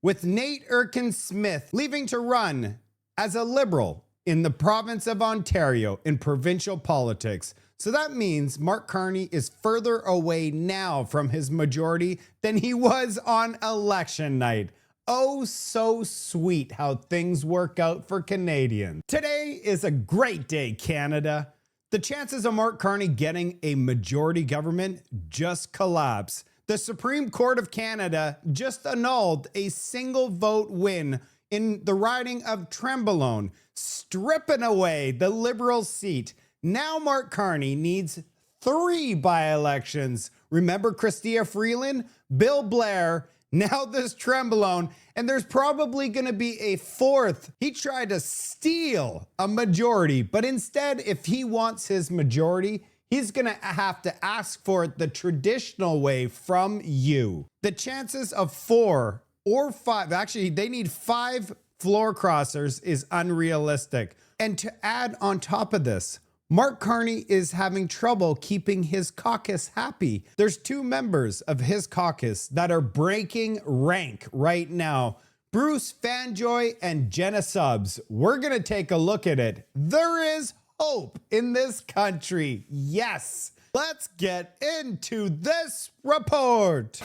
with Nate Erkin-Smith leaving to run as a Liberal in the province of Ontario in provincial politics. So that means Mark Carney is further away now from his majority than he was on election night. Oh, so sweet how things work out for Canadians. Today is a great day, Canada. The chances of Mark Carney getting a majority government just collapse. The Supreme Court of Canada just annulled a single vote win in the riding of Terrebonne, stripping away the Liberal seat. Now Mark Carney needs 3 by-elections. Remember Chrystia Freeland, Bill Blair, now this Terrebonne, and there's probably going to be a 4th. He tried to steal a majority, but instead, if he wants his majority, he's going to have to ask for it the traditional way from you. The chances of 4 or 5, actually, they need 5 floor crossers is unrealistic. And to add on top of this, Mark Carney is having trouble keeping his caucus happy. There's 2 members of his caucus that are breaking rank right now. Bruce Fanjoy and Jenna Subs. We're going to take a look at it. There is hope in this country. Yes. Let's get into this report.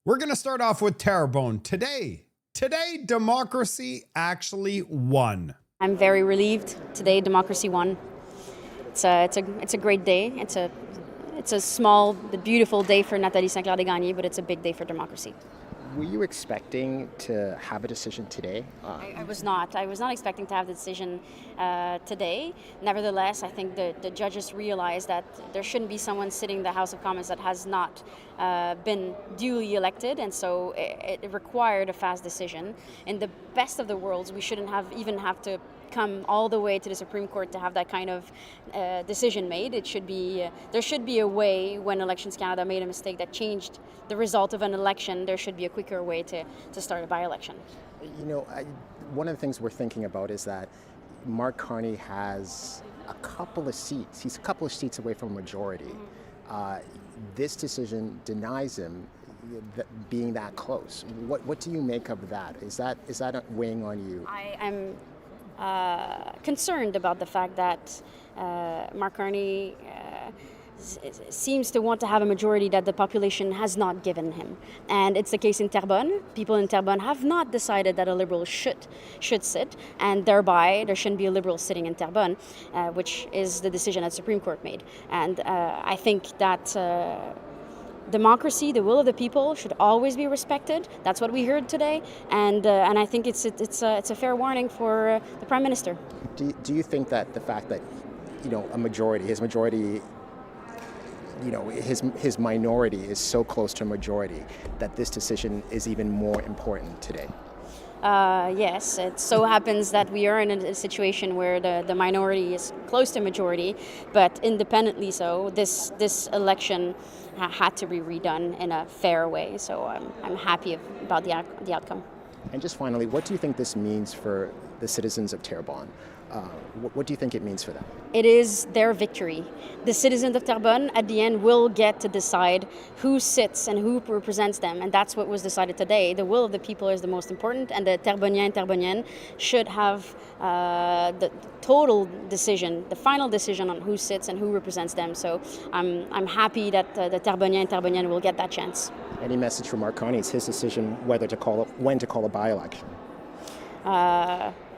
We're going to start off with Terrebonne. Today, democracy actually won. I'm very relieved. Today, democracy won. It's a great day. It's a small but beautiful day for Nathalie Sinclair-Desgagnés, but it's a big day for democracy. Were you expecting to have a decision today? I was not. I was not expecting to have the decision today. Nevertheless, I think the judges realized that there shouldn't be someone sitting in the House of Commons that has not been duly elected, and so it required a fast decision. In the best of the worlds, we shouldn't even have to come all the way to the Supreme Court to have that kind of decision made. It should be there should be a way when Elections Canada made a mistake that changed the result of an election. There should be a quicker way to start a by-election. You know, one of the things we're thinking about is that Mark Carney has a couple of seats. He's a couple of seats away from a majority. This decision denies him being that close. What do you make of that? Is that weighing on you? I am concerned about the fact that Mark Carney seems to want to have a majority that the population has not given him. And it's the case in Terrebonne. People in Terrebonne have not decided that a Liberal should sit, and thereby there shouldn't be a Liberal sitting in Terrebonne, which is the decision that the Supreme Court made. And I think that democracy, the will of the people, should always be respected. That's what we heard today, and I think it's a fair warning for the Prime Minister. Do you think that the fact that his majority, his minority is so close to a majority that this decision is even more important today? Yes, it so happens that we are in a situation where the minority is close to majority, but independently so, this election had to be redone in a fair way. So I'm happy about the outcome. And just finally, what do you think this means for the citizens of Terrebonne? What do you think it means for them? It is their victory. The citizens of Terrebonne at the end will get to decide who sits and who represents them, and that's what was decided today. The will of the people is the most important, and the Terrebonniens and Terrebonniennes should have the total decision, the final decision on who sits and who represents them. So I'm happy that the Terrebonniens and Terrebonniennes will get that chance. Any message for Mark Carney? It's his decision when to call a by-election.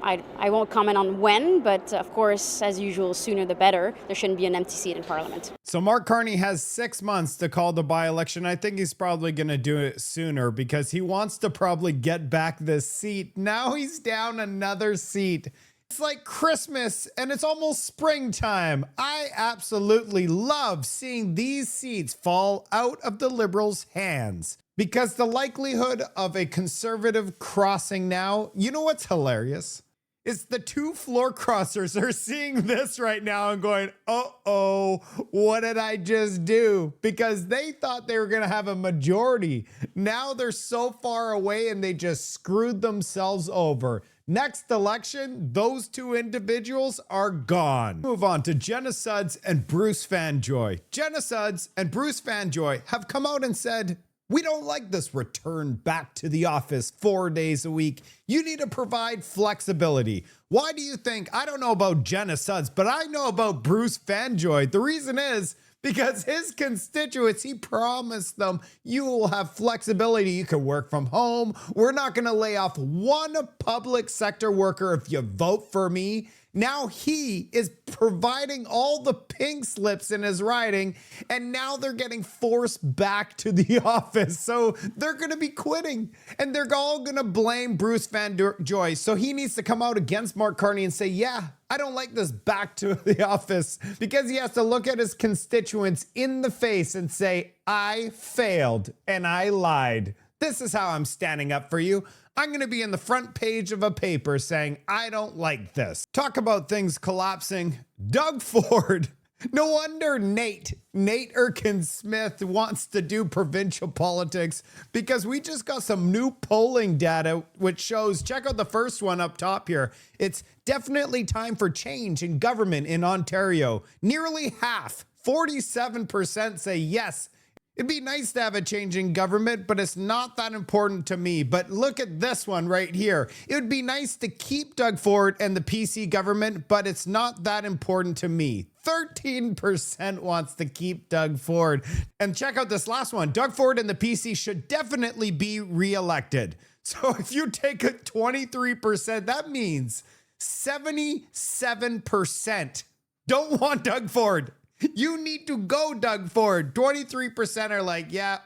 I won't comment on when, but of course, as usual, sooner the better. There shouldn't be an empty seat in Parliament. So Mark Carney has 6 months to call the by-election. I think he's probably going to do it sooner because he wants to probably get back this seat. Now he's down another seat. It's like Christmas and it's almost springtime. I absolutely love seeing these seats fall out of the Liberals' hands because the likelihood of a Conservative crossing now, you know what's hilarious? Is the 2 floor crossers are seeing this right now and going, uh-oh, what did I just do? Because they thought they were going to have a majority. Now they're so far away and they just screwed themselves over. Next election, those two individuals are gone. Move on to Jenna Sudds and Bruce Fanjoy. Jenna Sudds and Bruce Fanjoy have come out and said, we don't like this return back to the office 4 days a week. You need to provide flexibility. Why do you think? I don't know about Jenna Sudds, but I know about Bruce Fanjoy. The reason is because his constituents, he promised them, you will have flexibility. You can work from home. We're not going to lay off one public sector worker if you vote for me. Now he is providing all the pink slips in his riding, and now they're getting forced back to the office. So they're going to be quitting, and they're all going to blame Bruce Fanjoy. So he needs to come out against Mark Carney and say, yeah, I don't like this back to the office, because he has to look at his constituents in the face and say, I failed and I lied. This is how I'm standing up for you. I'm going to be in the front page of a paper saying, I don't like this. Talk about things collapsing. Doug Ford. No wonder Nate Erkin Smith wants to do provincial politics, because we just got some new polling data which shows, check out the first one up top here. It's definitely time for change in government in Ontario. Nearly half, 47% say yes. It'd be nice to have a change in government, but it's not that important to me. But look at this one right here. It would be nice to keep Doug Ford and the PC government, but it's not that important to me. 13% wants to keep Doug Ford. And check out this last one. Doug Ford and the PC should definitely be reelected. So if you take a 23%, that means 77% don't want Doug Ford. You need to go, Doug Ford. 23% are like, yeah,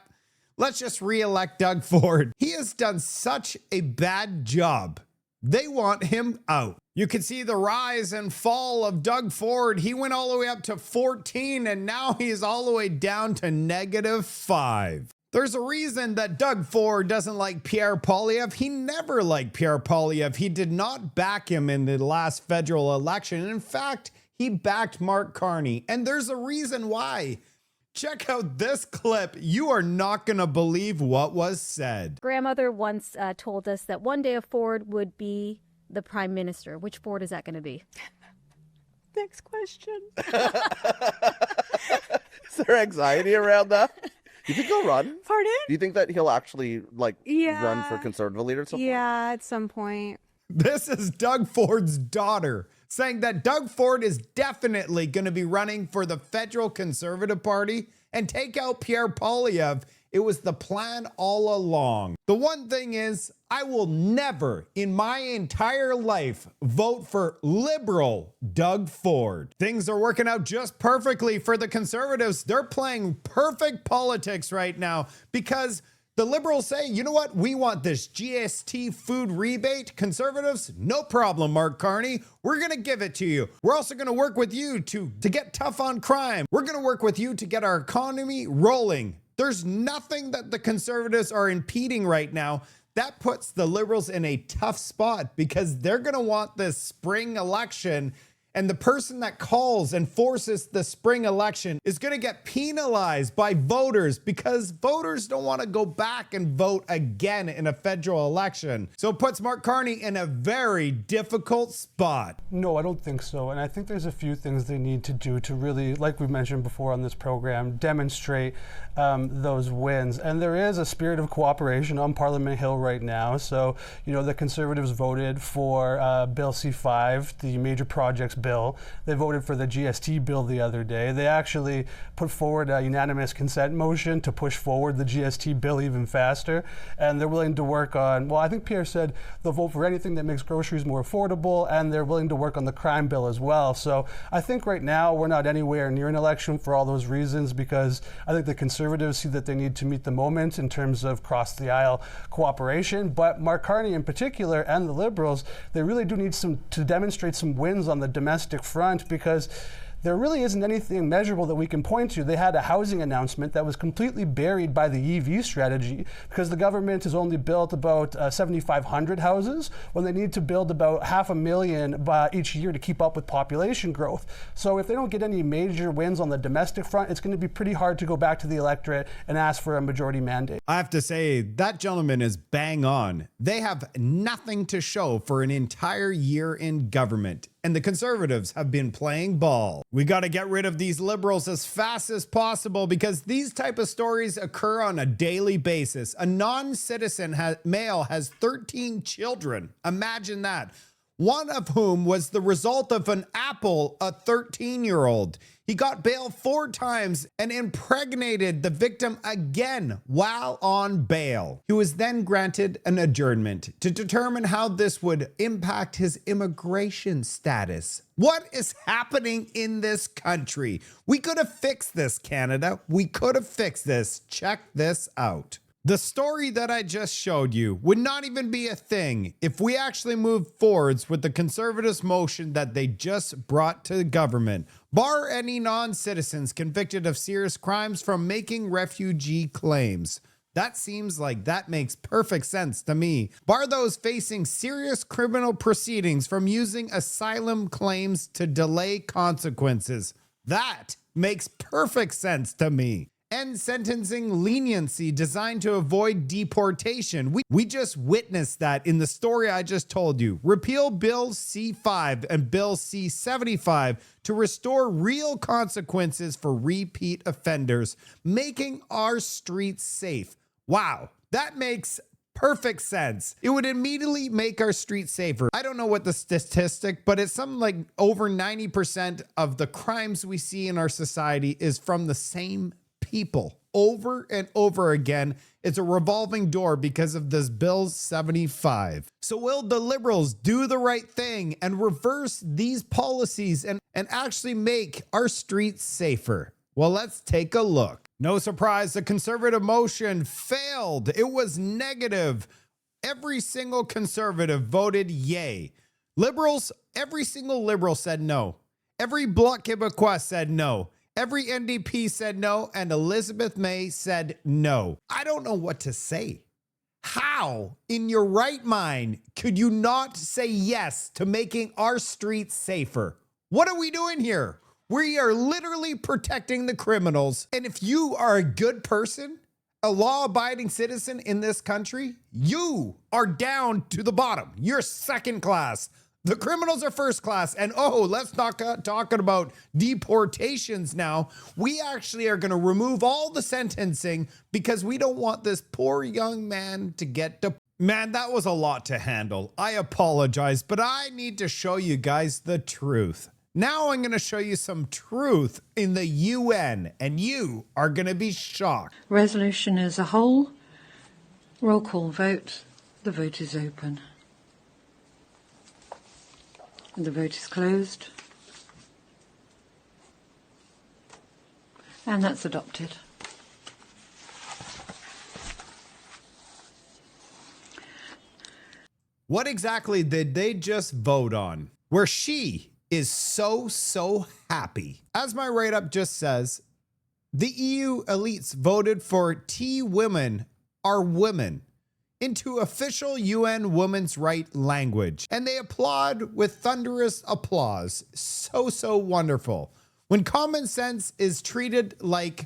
let's just re-elect Doug Ford. He has done such a bad job. They want him out. You can see the rise and fall of Doug Ford. He went all the way up to 14, and now he's all the way down to -5. There's a reason that Doug Ford doesn't like Pierre Poilievre. He never liked Pierre Poilievre. He did not back him in the last federal election. In fact, he backed Mark Carney, and there's a reason why. Check out this clip. You are not going to believe what was said. Grandmother once told us that one day a Ford would be the prime minister. Which Ford is that going to be? Next question. Is there anxiety around that? Do you think he'll run? Pardon? Do you think that he'll actually run for conservative leader at some point? Yeah, at some point. This is Doug Ford's daughter saying that Doug Ford is definitely going to be running for the federal Conservative Party and take out Pierre Poilievre. It was the plan all along. The one thing is, I will never in my entire life vote for liberal Doug Ford. Things are working out just perfectly for the Conservatives. They're playing perfect politics right now because the Liberals say, you know what? We want this GST food rebate. Conservatives, no problem, Mark Carney. We're going to give it to you. We're also going to work with you to get tough on crime. We're going to work with you to get our economy rolling. There's nothing that the Conservatives are impeding right now. That puts the Liberals in a tough spot because they're going to want this spring election. And the person that calls and forces the spring election is going to get penalized by voters because voters don't want to go back and vote again in a federal election. So it puts Mark Carney in a very difficult spot. No, I don't think so. And I think there's a few things they need to do to really, like we mentioned before on this program, demonstrate those wins. And there is a spirit of cooperation on Parliament Hill right now. So, you know, the Conservatives voted for Bill C5, the major projects bill. They voted for the GST bill the other day. They actually put forward a unanimous consent motion to push forward the GST bill even faster. And they're willing to work on, well, I think Pierre said they'll vote for anything that makes groceries more affordable, and they're willing to work on the crime bill as well. So I think right now we're not anywhere near an election for all those reasons, because I think the Conservatives see that they need to meet the moment in terms of cross the aisle cooperation. But Mark Carney in particular and the Liberals, they really do need to demonstrate some wins on the domestic front, because there really isn't anything measurable that we can point to. They had a housing announcement that was completely buried by the EV strategy because the government has only built about 7,500 houses when they need to build about 500,000 each year to keep up with population growth. So if they don't get any major wins on the domestic front, it's going to be pretty hard to go back to the electorate and ask for a majority mandate. I have to say, that gentleman is bang on. They have nothing to show for an entire year in government, and the Conservatives have been playing ball. We got to get rid of these liberals as fast as possible because these type of stories occur on a daily basis. A non-citizen male has 13 children. Imagine that. One of whom was the result of an apple, a 13-year-old. He got bail 4 times and impregnated the victim again while on bail. He was then granted an adjournment to determine how this would impact his immigration status. What is happening in this country? We could have fixed this, Canada. We could have fixed this. Check this out. The story that I just showed you would not even be a thing if we actually moved forwards with the Conservatives' motion that they just brought to the government. Bar any non-citizens convicted of serious crimes from making refugee claims. That seems like that makes perfect sense to me. Bar those facing serious criminal proceedings from using asylum claims to delay consequences. That makes perfect sense to me. And sentencing leniency designed to avoid deportation. We just witnessed that in the story I just told you. Repeal Bill C-5 and Bill C-75 to restore real consequences for repeat offenders, making our streets safe. Wow, that makes perfect sense. It would immediately make our streets safer. I don't know what the statistic, but it's something like over 90% of the crimes we see in our society is from the same people over and over again. It's a revolving door because of this Bill 75. So will the Liberals do the right thing and reverse these policies and actually make our streets safer? Well, let's take a look. No surprise, the Conservative motion failed. It was negative. Every single Conservative voted yay. Liberals, every single Liberal said no. Every Bloc Québécois said no. Every NDP said no, and Elizabeth May said no. I don't know what to say. How, in your right mind, could you not say yes to making our streets safer? What are we doing here? We are literally protecting the criminals. And if you are a good person, a law-abiding citizen in this country, you are down to the bottom. You're second class. The criminals are first class. And let's not talking about deportations now. We actually are going to remove all the sentencing because we don't want this poor young man to get deported. Man, that was a lot to handle. I apologize, but I need to show you guys the truth. Now I'm going to show you some truth in the UN, and you are going to be shocked. Resolution as a whole, roll call vote. The vote is open. And the vote is closed. And that's adopted. What exactly did they just vote on? Where she is so happy. As my write-up just says, the EU elites voted for T women are women into official UN women's right language. And they applaud with thunderous applause. So wonderful. When common sense is treated like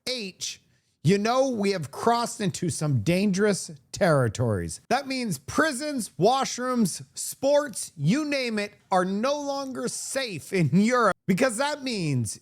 H, you know we have crossed into some dangerous territories. That means prisons, washrooms, sports, you name it, are no longer safe in Europe. Because that means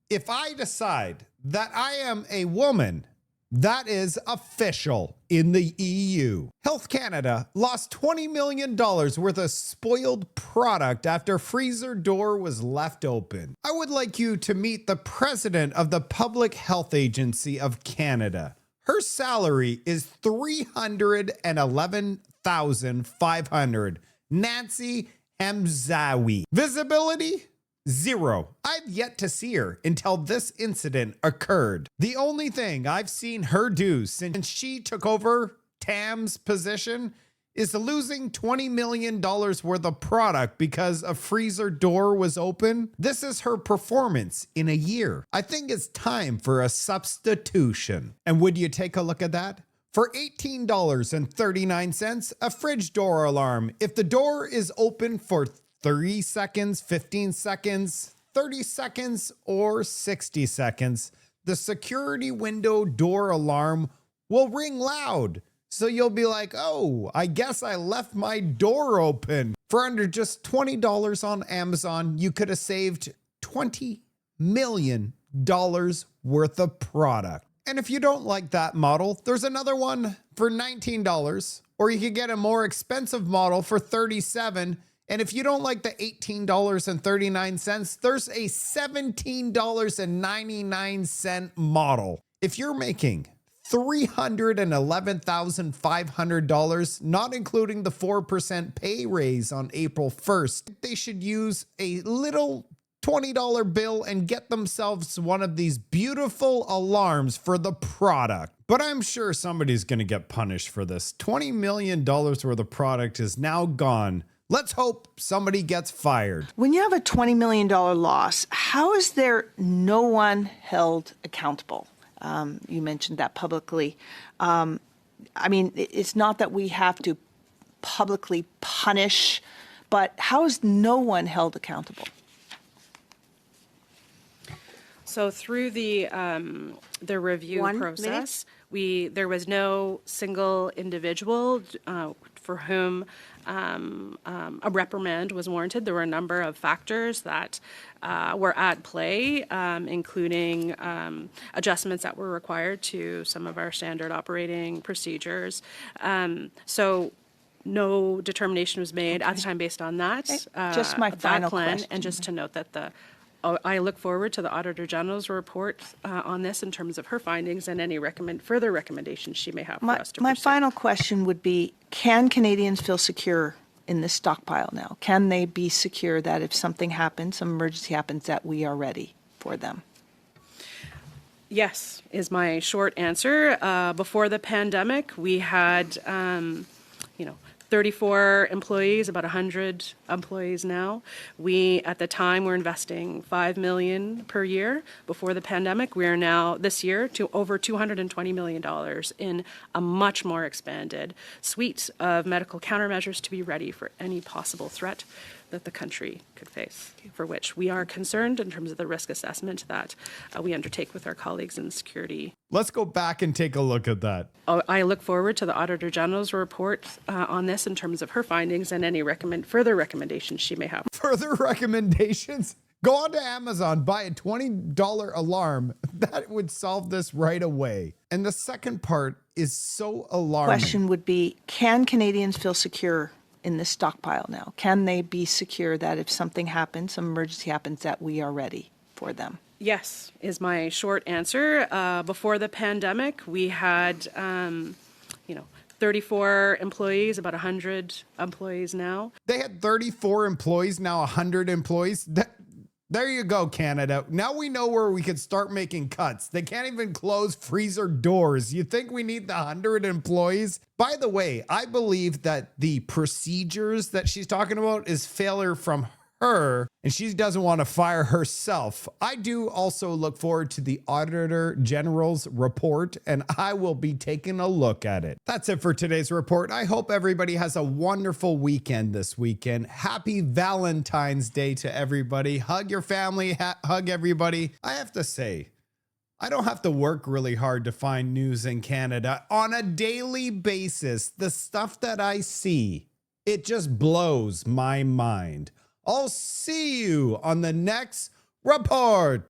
if I decide that I am a woman, that is official in the EU. Health Canada lost $20 million worth of spoiled product after freezer door was left open. I would like you to meet the president of the Public Health Agency of Canada. Her salary is $311,500. Nancy Hamzawi. Visibility? 0. I've yet to see her until this incident occurred. The only thing I've seen her do since she took over Tam's position is losing $20 million worth of product because a freezer door was open. This is her performance in a year. I think it's time for a substitution. And would you take a look at that? For $18.39, a fridge door alarm. If the door is open for 3 seconds, 15 seconds, 30 seconds, or 60 seconds, the security window door alarm will ring loud. So you'll be like, oh, I guess I left my door open. For under just $20 on Amazon, you could have saved $20 million worth of product. And if you don't like that model, there's another one for $19, or you could get a more expensive model for $37. And if you don't like the $18.39, there's a $17.99 model. If you're making $311,500, not including the 4% pay raise on April 1st, they should use a little $20 bill and get themselves one of these beautiful alarms for the product. But I'm sure somebody's going to get punished for this. $20 million worth of product is now gone. Let's hope somebody gets fired. When you have a $20 million loss, how is there no one held accountable? You mentioned that publicly. I mean, it's not that we have to publicly punish, but how is no one held accountable? So through the review process, there was no single individual for whom a reprimand was warranted. There were a number of factors that were at play, including adjustments that were required to some of our standard operating procedures. So no determination was made at the time based on that. Just my final plan, question. and just to note that I look forward to the Auditor General's report on this in terms of her findings and any further recommendations she may have for us to My pursue. final question would be, can Canadians feel secure in this stockpile now? Can they be secure that if something happens, some emergency happens, that we are ready for them? Yes, is my short answer. Before the pandemic, we had, 34 employees, about 100 employees now. We, at the time, were investing $5 million per year. Before the pandemic, we are now, this year, to over $220 million in a much more expanded suite of medical countermeasures to be ready for any possible threat that the country could face, for which we are concerned in terms of the risk assessment that we undertake with our colleagues in security. Let's go back and take a look at that. I look forward to the Auditor General's report on this in terms of her findings and any further recommendations she may have. Further recommendations? Go on to Amazon, buy a $20 alarm. That would solve this right away. And the second part is so alarming. Question would be, can Canadians feel secure in this stockpile now? Can they be secure that if something happens, some emergency happens, that we are ready for them? Yes, is my short answer. Before the pandemic, we had, 34 employees, about 100 employees now. They had 34 employees, now 100 employees. There you go, Canada. Now we know where we could start making cuts. They can't even close freezer doors. You think we need the 100 employees? By the way, I believe that the procedures that she's talking about is failure from her, and she doesn't want to fire herself. I do also look forward to the Auditor General's report, and I will be taking a look at it. That's it for today's report. I hope everybody has a wonderful weekend this weekend. Happy Valentine's Day to everybody. Hug your family, hug everybody. I have to say, I don't have to work really hard to find news in Canada. On a daily basis, the stuff that I see, it just blows my mind. I'll see you on the next report.